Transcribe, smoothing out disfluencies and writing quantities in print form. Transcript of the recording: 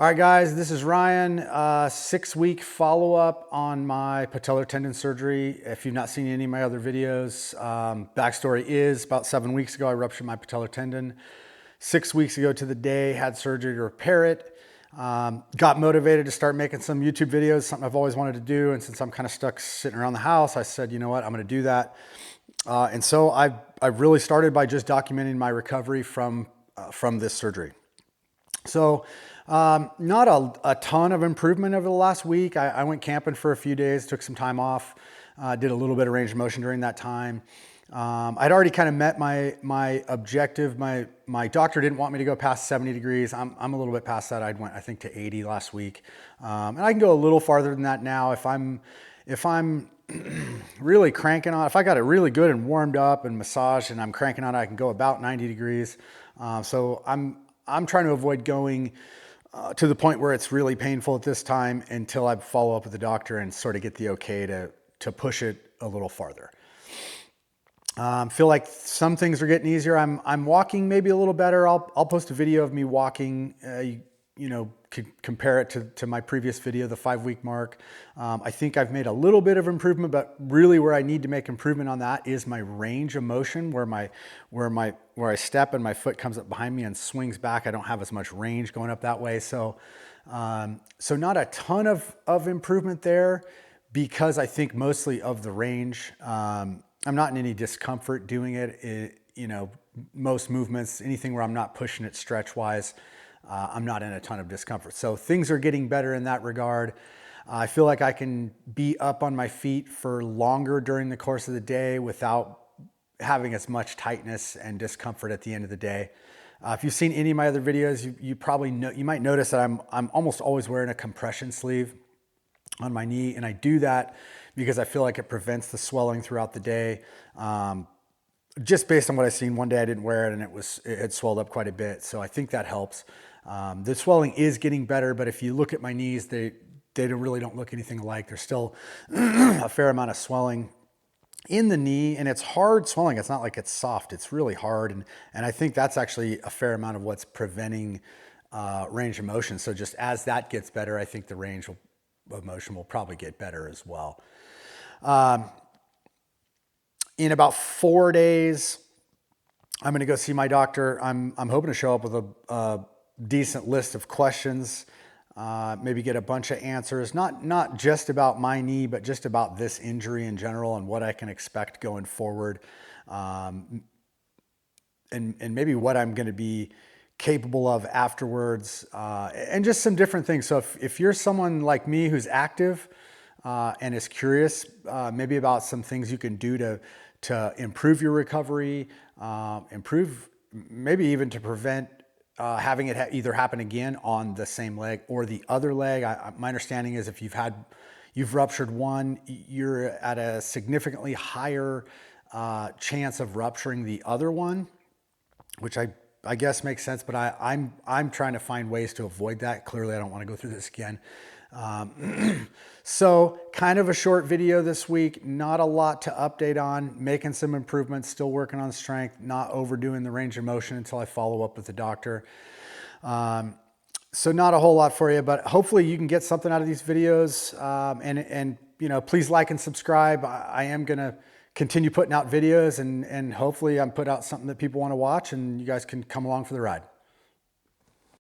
All right, guys, this is Ryan. 6-week follow-up on my patellar tendon surgery. If you've not seen any of my other videos, backstory is about 7 weeks ago, I ruptured my patellar tendon. 6 weeks ago to the day, had surgery to repair it. Got motivated to start making some YouTube videos, something I've always wanted to do. And since I'm kind of stuck sitting around the house, I said, you know what, I'm going to do that. And so I really started by just documenting my recovery from this surgery. So not a ton of improvement over the last week. I went camping for a few days, took some time off, did a little bit of range of motion during that time. I'd already kind of met my objective. My doctor didn't want me to go past 70 degrees. I'm a little bit past that. I think to 80 last week. And I can go a little farther than that now if I'm really cranking on. If I got it really good and warmed up and massaged and I'm cranking on, I can go about 90 degrees. So I'm trying to avoid going to the point where it's really painful at this time until I follow up with the doctor and sort of get the okay to push it a little farther. Feel like some things are getting easier. I'm walking maybe a little better. I'll post a video of me walking. You know, compare it to my previous video, the 5-week mark. I think I've made a little bit of improvement, but really where I need to make improvement on that is my range of motion, where I step and my foot comes up behind me and swings back. I don't have as much range going up that way. So not a ton of improvement there because I think mostly of the range. I'm not in any discomfort doing it. You know, most movements, anything where I'm not pushing it stretch wise, I'm not in a ton of discomfort. So things are getting better in that regard. I feel like I can be up on my feet for longer during the course of the day without having as much tightness and discomfort at the end of the day. If you've seen any of my other videos, you probably know, you might notice that I'm almost always wearing a compression sleeve on my knee. And I do that because I feel like it prevents the swelling throughout the day. Just based on what I've seen, one day I didn't wear it and it had swelled up quite a bit. So I think that helps. The swelling is getting better, but if you look at my knees, they really don't look anything alike. There's still a fair amount of swelling in the knee, and it's hard swelling. It's not like it's soft. It's really hard. And I think that's actually a fair amount of what's preventing range of motion. So just as that gets better, I think the range of motion will probably get better as well. In about 4 days, I'm going to go see my doctor. I'm hoping to show up with a decent list of questions, maybe get a bunch of answers, not just about my knee, but just about this injury in general and what I can expect going forward. And maybe what I'm going to be capable of afterwards, and just some different things. So if you're someone like me who's active, and is curious, maybe about some things you can do to improve your recovery, maybe even to prevent having it either happen again on the same leg or the other leg. My understanding is if you've ruptured one, you're at a significantly higher chance of rupturing the other one, which I guess makes sense, but I'm trying to find ways to avoid that. Clearly, I don't want to go through this again. So kind of a short video this week, not a lot to update on, making some improvements, still working on strength, not overdoing the range of motion until I follow up with the doctor. So not a whole lot for you, but hopefully you can get something out of these videos. And you know, please like and subscribe. I am going to continue putting out videos and hopefully I'm put out something that people want to watch and you guys can come along for the ride.